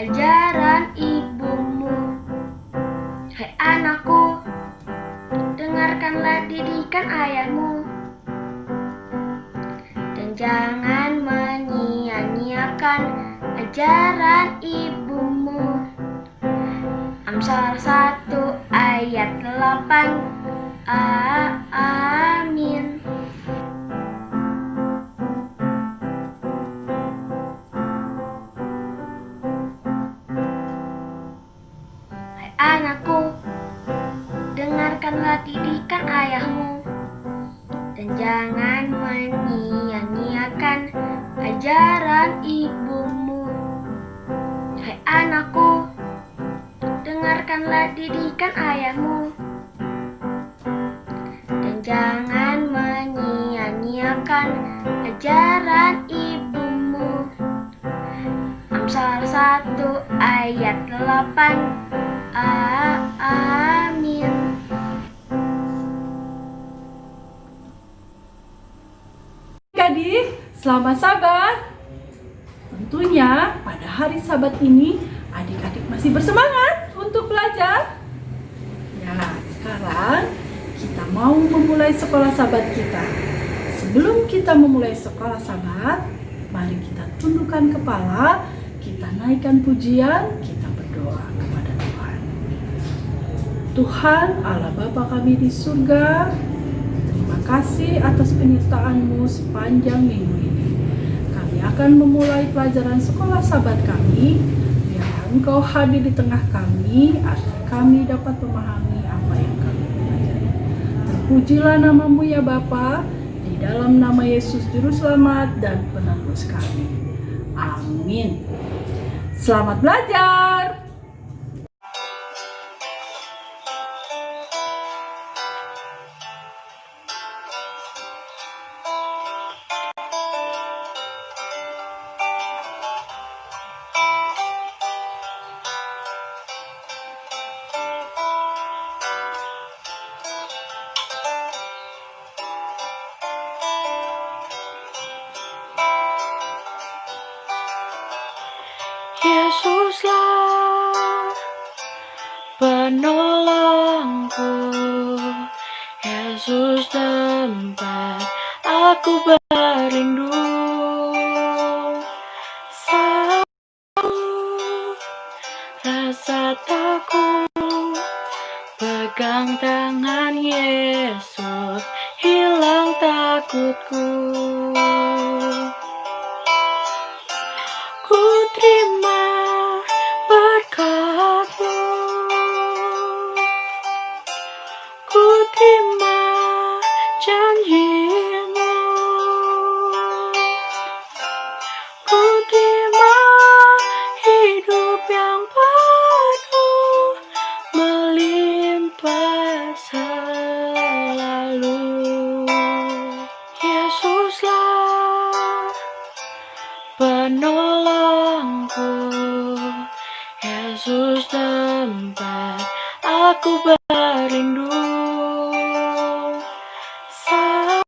ajaran ibumu. Hai anakku, dengarkanlah didikan ayahmu, dan jangan menyia-nyiakan ajaran ibumu. Amsal 1 ayat 8. Amin. Hai anakku, dengarkanlah didikan ayahmu, dan jangan menyia-nyiakan ajaran ibumu. Hai anakku, dengarkanlah didikan ayahmu, dan jangan menyia-nyiakan ajaran ibumu. Amsal 1 ayat 8. Amin. Adik, selamat Sabat. Tentunya pada hari Sabat ini adik-adik masih bersemangat untuk belajar. Ya, sekarang kita mau memulai sekolah Sabat kita. Sebelum kita memulai sekolah Sabat, mari kita tundukkan kepala, kita naikkan pujian, kita berdoa kepada Tuhan. Tuhan Allah Bapa kami di surga, terima kasih atas penyertaan-Mu sepanjang minggu ini. Kami akan memulai pelajaran sekolah Sabat kami. Biarlah Engkau hadir di tengah kami agar kami dapat memahami apa yang kami pelajari. Terpujilah nama-Mu ya Bapa, di dalam nama Yesus Juru Selamat dan Penebus kami. Amin. Selamat belajar. Yesuslah penolongku, Yesus tempat aku berlindung. Saat rasa takut, pegang tangan Yesus, hilang takutku. Ku terima berkat-Mu, ku terima janji-Mu, ku terima hidup yang penuh melimpah selalu. Yesuslah penolongku, Yesus tempat aku berlindung. Saat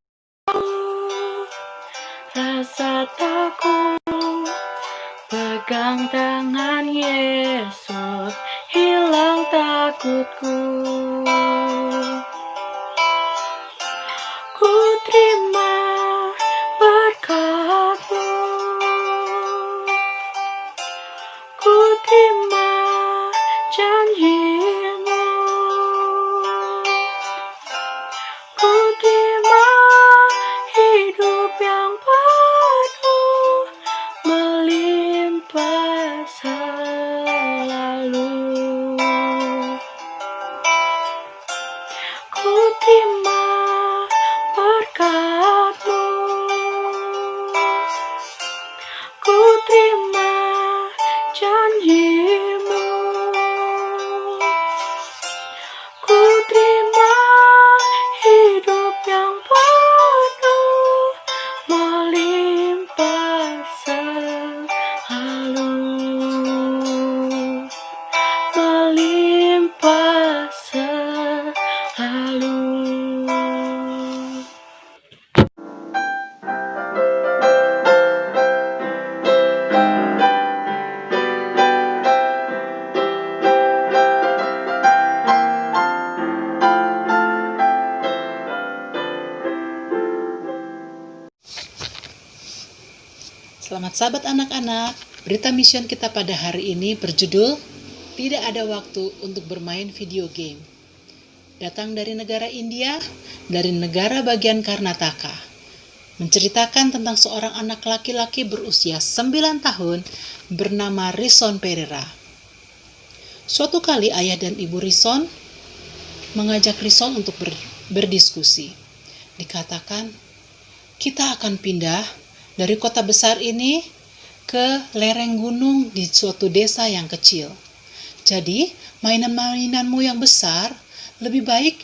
rasa takut, pegang tangan Yesus, hilang takutku. Ku terima berkat-Mu, ku terima janji-Mu, ku terima hidup yang penuh melimpah selalu. Selamat sahabat anak-anak, berita mission kita pada hari ini berjudul Tidak ada waktu untuk bermain video game. Datang dari negara India, dari negara bagian Karnataka. Menceritakan tentang seorang anak laki-laki berusia 9 tahun bernama Rison Pereira. Suatu kali ayah dan ibu Rison mengajak Rison untuk berdiskusi. Dikatakan, kita akan pindah dari kota besar ini ke lereng gunung di suatu desa yang kecil. Jadi, mainan-mainanmu yang besar lebih baik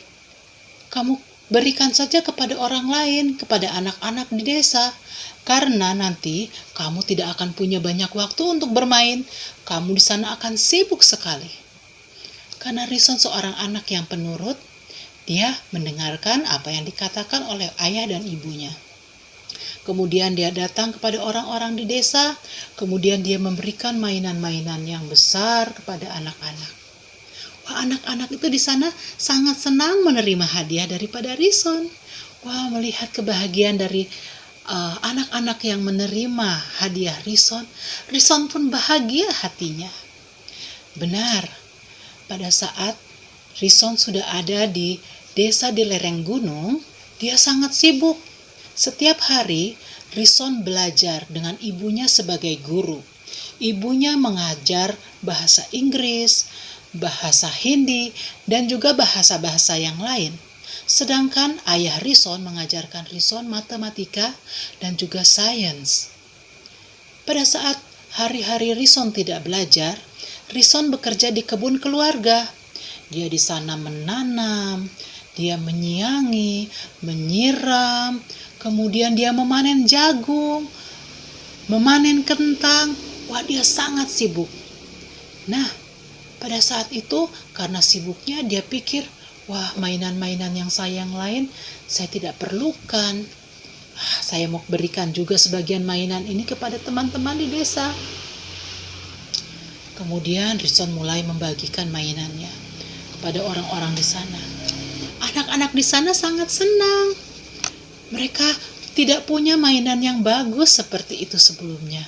kamu berikan saja kepada orang lain, kepada anak-anak di desa. Karena nanti kamu tidak akan punya banyak waktu untuk bermain. Kamu di sana akan sibuk sekali. Karena Rison seorang anak yang penurut, dia mendengarkan apa yang dikatakan oleh ayah dan ibunya. Kemudian dia datang kepada orang-orang di desa, kemudian dia memberikan mainan-mainan yang besar kepada anak-anak. Wah, anak-anak itu di sana sangat senang menerima hadiah daripada Rison. Wah, melihat kebahagiaan dari anak-anak yang menerima hadiah Rison, Rison pun bahagia hatinya. Benar, pada saat Rison sudah ada di desa di lereng gunung, dia sangat sibuk. Setiap hari, Rison belajar dengan ibunya sebagai guru. Ibunya mengajar bahasa Inggris, bahasa Hindi, dan juga bahasa-bahasa yang lain. Sedangkan ayah Rison mengajarkan Rison matematika dan juga sains. Pada saat hari-hari Rison tidak belajar, Rison bekerja di kebun keluarga. Dia di sana menanam, dia menyiangi, menyiram, kemudian dia memanen jagung, memanen kentang. Wah, dia sangat sibuk. Nah, pada saat itu karena sibuknya dia pikir, wah, mainan-mainan yang saya yang lain saya tidak perlukan. Saya mau berikan juga sebagian mainan ini kepada teman-teman di desa. Kemudian Rison mulai membagikan mainannya kepada orang-orang di sana. Anak-anak di sana sangat senang. Mereka tidak punya mainan yang bagus seperti itu sebelumnya.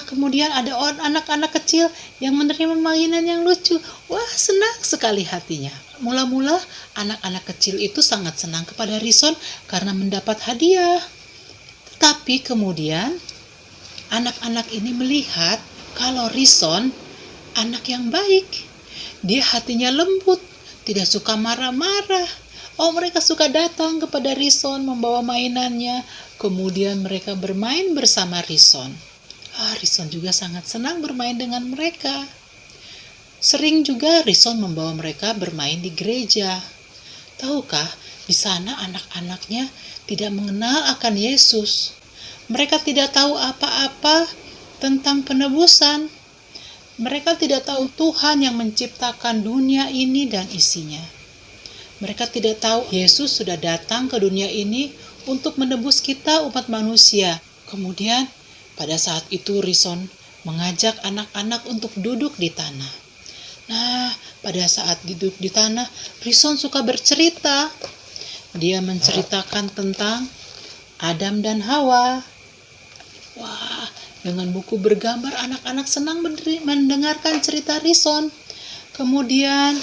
Kemudian ada anak-anak kecil yang menerima mainan yang lucu. Wah, senang sekali hatinya. Mula-mula anak-anak kecil itu sangat senang kepada Rison karena mendapat hadiah. Tapi kemudian anak-anak ini melihat kalau Rison anak yang baik. Dia hatinya lembut, tidak suka marah-marah. Mereka suka datang kepada Rison membawa mainannya. Kemudian mereka bermain bersama Rison. Rison juga sangat senang bermain dengan mereka. Sering juga Rison membawa mereka bermain di gereja. Tahukah, di sana anak-anaknya tidak mengenal akan Yesus. Mereka tidak tahu apa-apa tentang penebusan. Mereka tidak tahu Tuhan yang menciptakan dunia ini dan isinya. Mereka tidak tahu Yesus sudah datang ke dunia ini untuk menebus kita umat manusia. Kemudian pada saat itu Rison mengajak anak-anak untuk duduk di tanah. Nah, pada saat duduk di tanah, Rison suka bercerita. Dia menceritakan tentang Adam dan Hawa. Wah, dengan buku bergambar anak-anak senang mendengarkan cerita Rison. Kemudian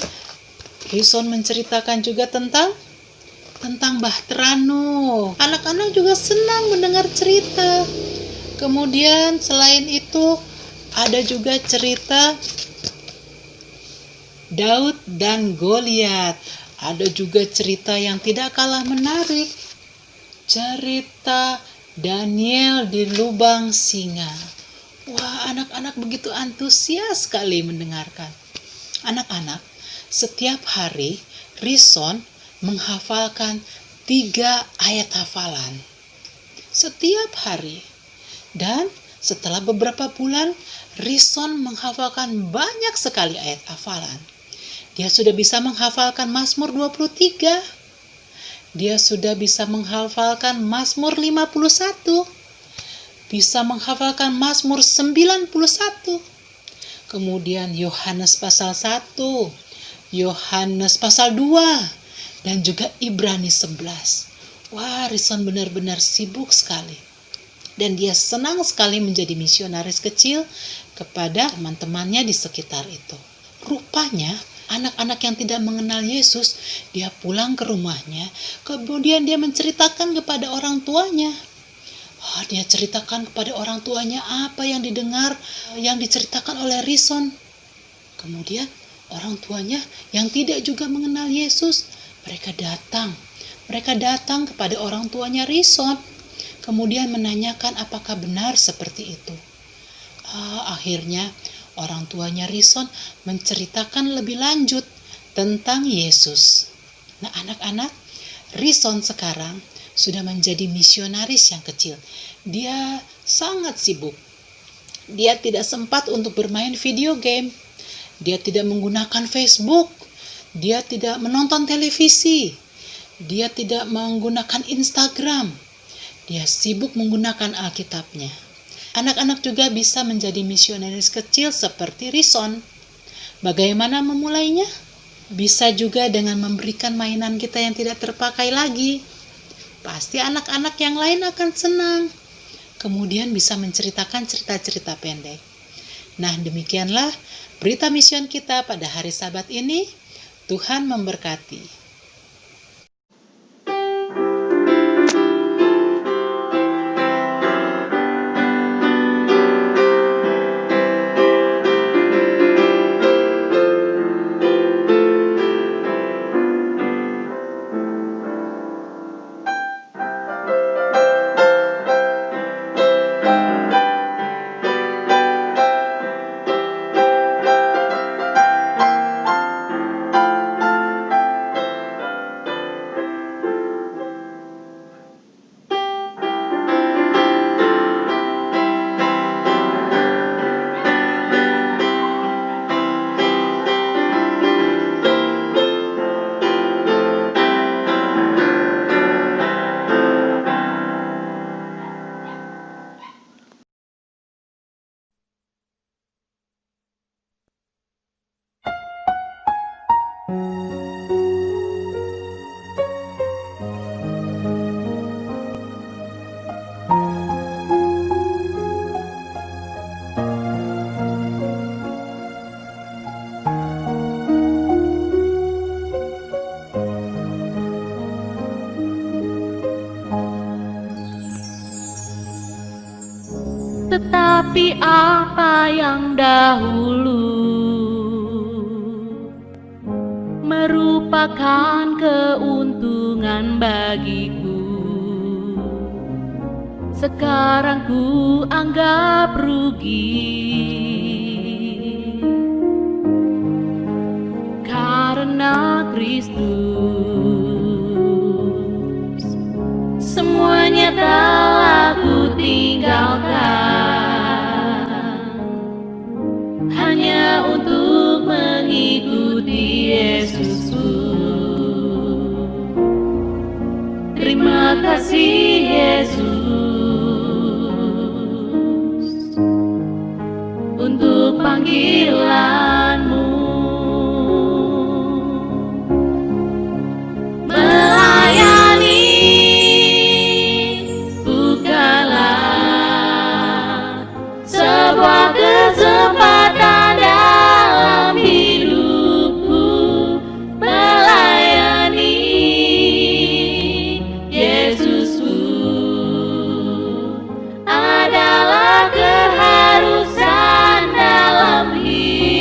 Rison menceritakan juga tentang Bahterano. Anak-anak juga senang mendengar cerita. Kemudian selain itu ada juga cerita Daud dan Goliat. Ada juga cerita yang tidak kalah menarik. Cerita Daniel di lubang singa. Wah, anak-anak begitu antusias sekali mendengarkan. Anak-anak, setiap hari Rison menghafalkan 3 ayat hafalan. Setiap hari. Dan setelah beberapa bulan, Rison menghafalkan banyak sekali ayat hafalan. Dia sudah bisa menghafalkan Mazmur 23. Dia sudah bisa menghafalkan Mazmur 51. Bisa menghafalkan Mazmur 91. Kemudian Yohanes pasal 1. Yohanes pasal 2 dan juga Ibrani 11. Wah, Rison benar-benar sibuk sekali. dan dia senang sekali menjadi misionaris kecil kepada teman-temannya di sekitar itu. Rupanya anak-anak yang tidak mengenal Yesus, dia pulang ke rumahnya, kemudian dia menceritakan kepada orang tuanya. Dia ceritakan kepada orang tuanya apa yang didengar, yang diceritakan oleh Rison. Kemudian orang tuanya yang tidak juga mengenal Yesus, mereka datang kepada orang tuanya Rison, kemudian menanyakan apakah benar seperti itu. Akhirnya orang tuanya Rison menceritakan lebih lanjut tentang Yesus. Nah, anak-anak, Rison sekarang sudah menjadi misionaris yang kecil. Dia sangat sibuk. Dia tidak sempat untuk bermain video game. Dia tidak menggunakan Facebook. Dia tidak menonton televisi. Dia tidak menggunakan Instagram. Dia sibuk menggunakan Alkitabnya. Anak-anak juga bisa menjadi misionaris kecil seperti Rison. Bagaimana memulainya? Bisa juga dengan memberikan mainan kita yang tidak terpakai lagi. Pasti anak-anak yang lain akan senang. Kemudian bisa menceritakan cerita-cerita pendek. Nah, demikianlah berita mision kita pada hari Sabat ini. Tuhan memberkati. Tetapi apa yang dahulu merupakan keuntungan bagiku, sekarang ku anggap rugi. Karena Kristus semuanya telah ku tinggalkan, hanya untuk mengikuti Yesusku. Terima kasih Yesus untuk panggilanmu. Melayani bukanlah sebuah kesempatan dalam hidupku. Melayani Yesusku adalah keharusan dalam hidup.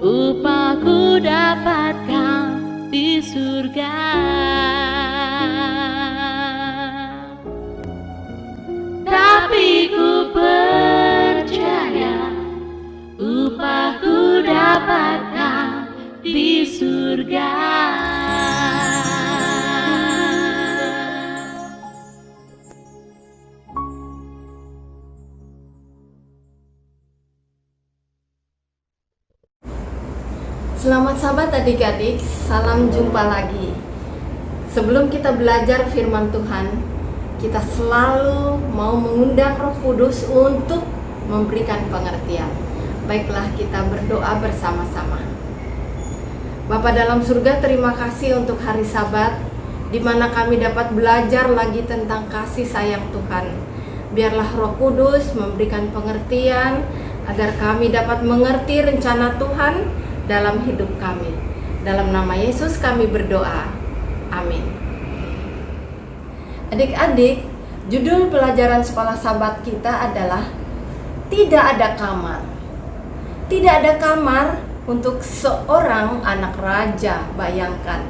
upahku dapatkan di surga. Tapi ku percaya upahku dapatkan di surga. Selamat sahabat adik-adik, salam jumpa lagi. Sebelum kita belajar firman Tuhan, kita selalu mau mengundang Roh Kudus untuk memberikan pengertian. Baiklah, kita berdoa bersama-sama. Bapa dalam surga, terima kasih untuk hari Sabat, di mana kami dapat belajar lagi tentang kasih sayang Tuhan. Biarlah Roh Kudus memberikan pengertian, agar kami dapat mengerti rencana Tuhan dalam hidup kami. Dalam nama Yesus kami berdoa. Amin. Adik-adik, judul pelajaran sekolah Sabat kita adalah tidak ada kamar. Tidak ada kamar untuk seorang anak raja, bayangkan.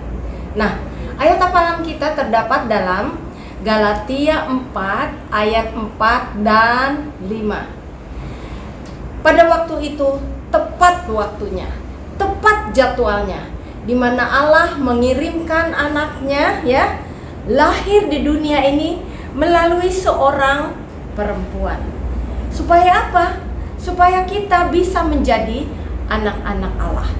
Nah, ayat hafalan kita terdapat dalam Galatia 4 ayat 4 dan 5. Pada waktu itu tepat waktunya, tepat jadwalnya, di mana Allah mengirimkan anaknya lahir di dunia ini melalui seorang perempuan. Supaya apa? Supaya kita bisa menjadi anak-anak Allah.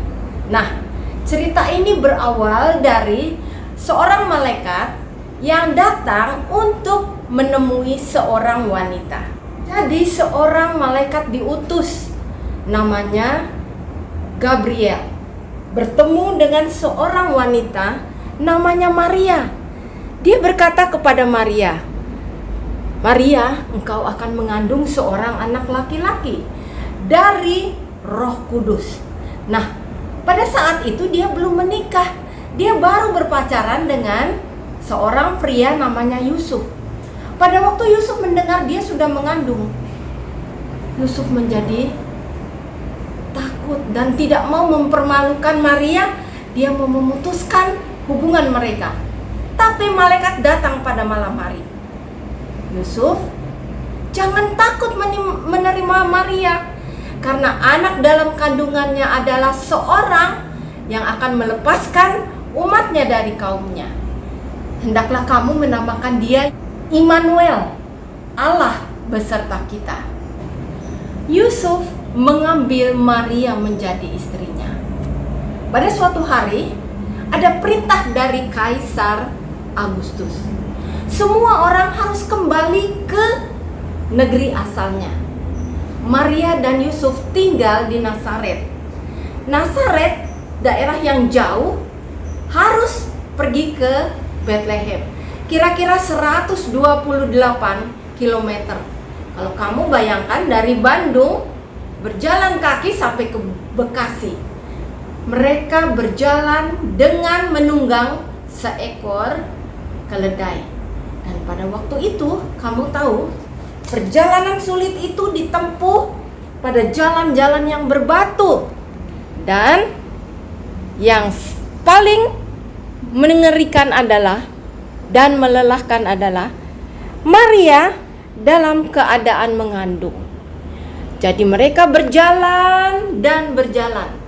Nah, cerita ini berawal dari seorang malaikat yang datang untuk menemui seorang wanita. Jadi seorang malaikat diutus, namanya Gabriel, bertemu dengan seorang wanita namanya Maria. Dia berkata kepada Maria, "Maria, engkau akan mengandung seorang anak laki-laki dari Roh Kudus." Nah, pada saat itu dia belum menikah. Dia baru berpacaran dengan seorang pria namanya Yusuf. Pada waktu Yusuf mendengar dia sudah mengandung, Yusuf menjadi takut dan tidak mau mempermalukan Maria. Dia mau memutuskan hubungan mereka. Tapi malaikat datang pada malam hari. "Yusuf, jangan takut menerima Maria, karena anak dalam kandungannya adalah seorang yang akan melepaskan umatnya dari kaumnya. Hendaklah kamu menamakan dia Immanuel, Allah beserta kita." Yusuf mengambil Maria menjadi istrinya. Pada suatu hari, ada perintah dari Kaisar Agustus. Semua orang harus kembali ke negeri asalnya. Maria dan Yusuf tinggal di Nazaret. Nazaret, daerah yang jauh, harus pergi ke Bethlehem. Kira-kira 128 km. Kalau kamu bayangkan dari Bandung berjalan kaki sampai ke Bekasi. Mereka berjalan dengan menunggang seekor keledai. Dan pada waktu itu, kamu tahu, perjalanan sulit itu ditempuh pada jalan-jalan yang berbatu. Dan yang paling mengerikan adalah dan melelahkan adalah Maria dalam keadaan mengandung. Jadi mereka berjalan dan berjalan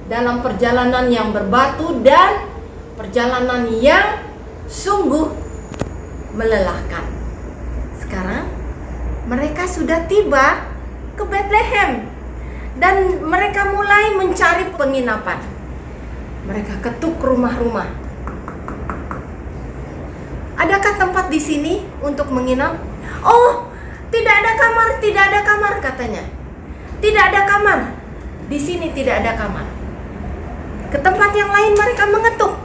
dalam perjalanan yang berbatu dan perjalanan yang sungguh melelahkan. Sekarang mereka sudah tiba ke Bethlehem dan mereka mulai mencari penginapan. Mereka ketuk rumah-rumah. "Adakah tempat di sini untuk menginap?" "Oh, tidak ada kamar, tidak ada kamar," katanya. "Tidak ada kamar. Di sini tidak ada kamar." Ke tempat yang lain mereka mengetuk.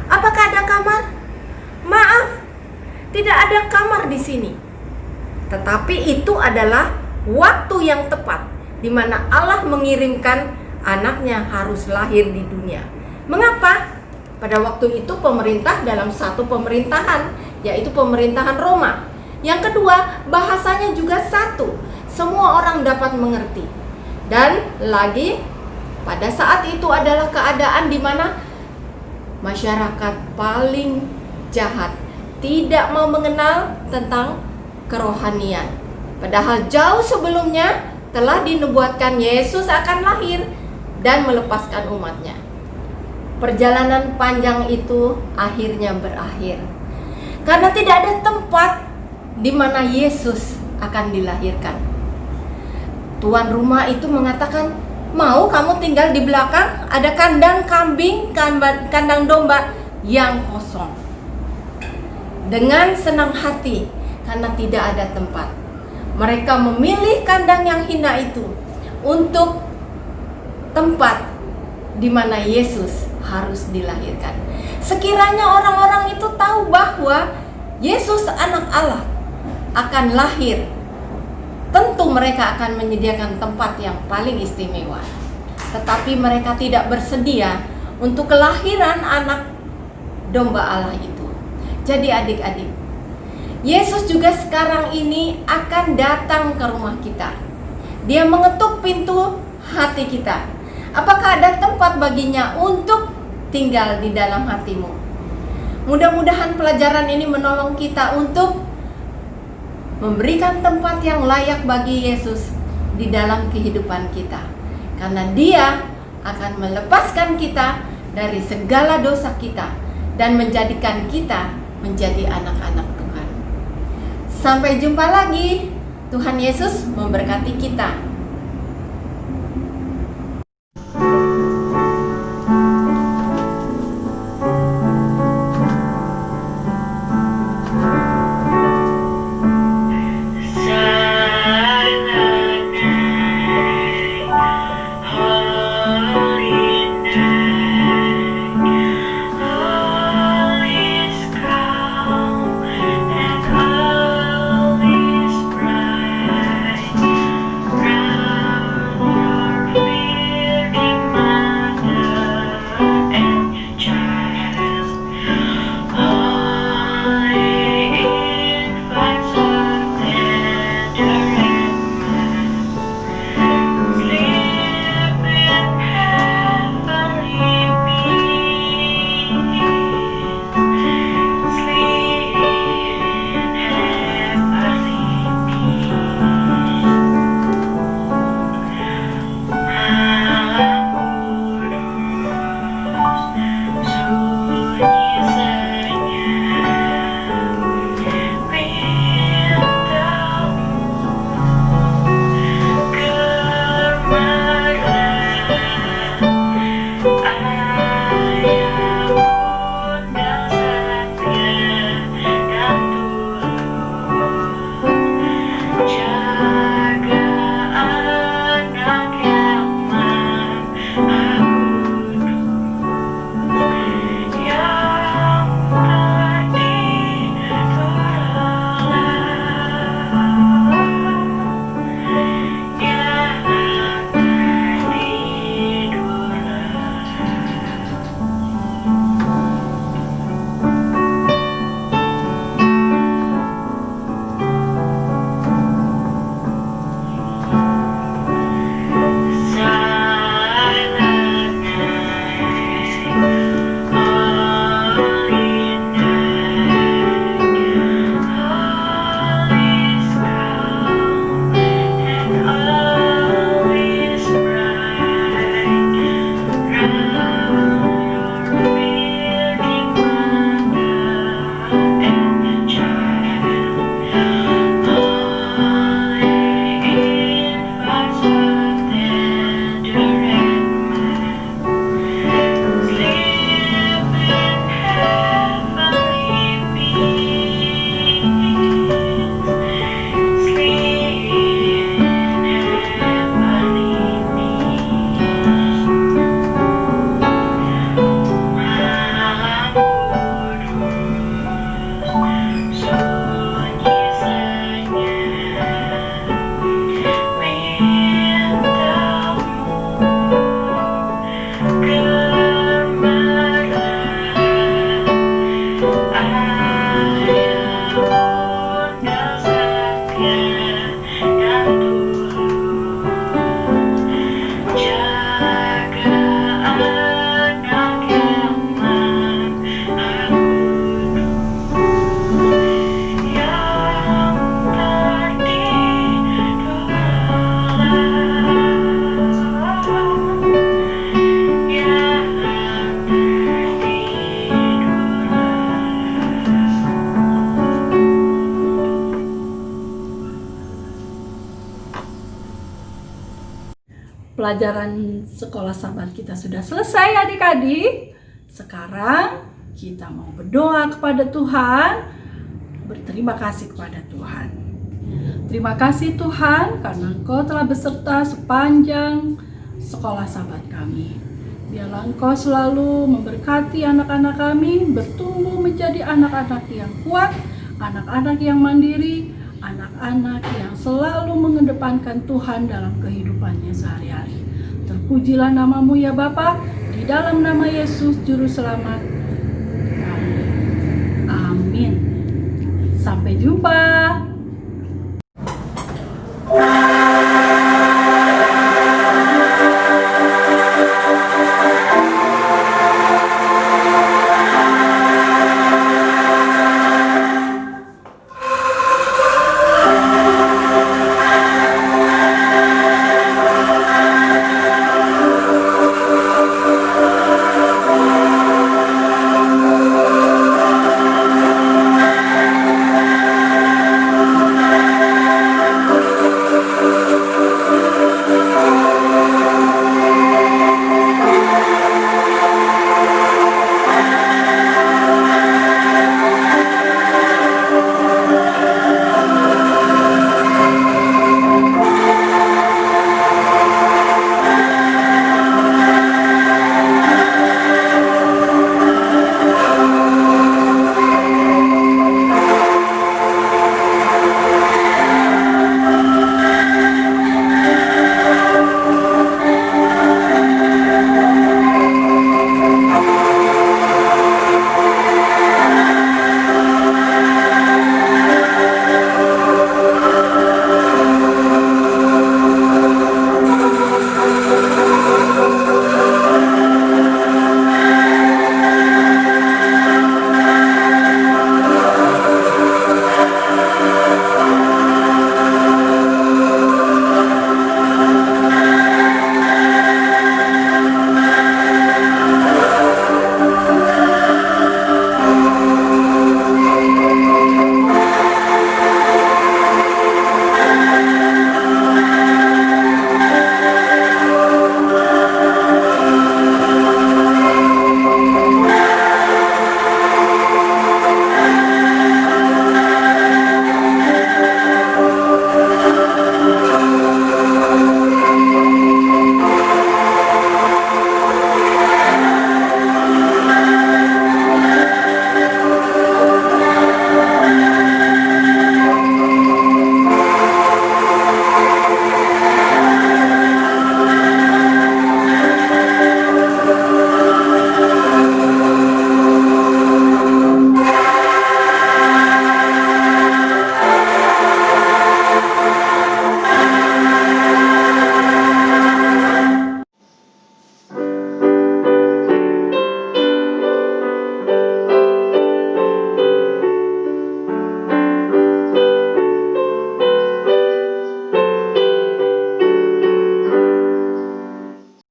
"Apakah ada kamar?" "Maaf, tidak ada kamar di sini." Tetapi itu adalah waktu yang tepat di mana Allah mengirimkan anaknya harus lahir di dunia. Mengapa? Pada waktu itu pemerintah dalam satu pemerintahan, yaitu pemerintahan Roma. Yang kedua, bahasanya juga satu. Semua orang dapat mengerti. Dan lagi pada saat itu adalah keadaan di mana masyarakat paling jahat, tidak mau mengenal tentang kerohanian. Padahal jauh sebelumnya telah dinubuatkan Yesus akan lahir dan melepaskan umatnya. Perjalanan panjang itu akhirnya berakhir karena tidak ada tempat di mana Yesus akan dilahirkan. Tuan rumah itu mengatakan, "Mau kamu tinggal di belakang? Ada kandang kambing, kandang domba yang kosong." Dengan senang hati karena tidak ada tempat, mereka memilih kandang yang hina itu untuk tempat di mana Yesus harus dilahirkan. Sekiranya orang-orang itu tahu bahwa Yesus anak Allah akan lahir, tentu mereka akan menyediakan tempat yang paling istimewa. Tetapi mereka tidak bersedia untuk kelahiran anak domba Allah itu. Jadi adik-adik, Yesus juga sekarang ini akan datang ke rumah kita. Dia mengetuk pintu hati kita. Apakah ada tempat baginya untuk tinggal di dalam hatimu? Mudah-mudahan pelajaran ini menolong kita untuk memberikan tempat yang layak bagi Yesus di dalam kehidupan kita. Karena Dia akan melepaskan kita dari segala dosa kita dan menjadikan kita menjadi anak-anak Tuhan. Sampai jumpa lagi. Tuhan Yesus memberkati kita. Bright Pelajaran sekolah sahabat kita sudah selesai adik-adik. Sekarang kita mau berdoa kepada Tuhan, berterima kasih kepada Tuhan. Terima kasih Tuhan karena Engkau telah beserta sepanjang sekolah sahabat kami. Biarlah Engkau selalu memberkati anak-anak kami bertumbuh menjadi anak-anak yang kuat, anak-anak yang mandiri, anak-anak yang selalu mengedepankan Tuhan dalam kehidupannya sehari-hari. Terpujilah namamu ya Bapa, di dalam nama Yesus Juru Selamat kami. Amin. Sampai jumpa.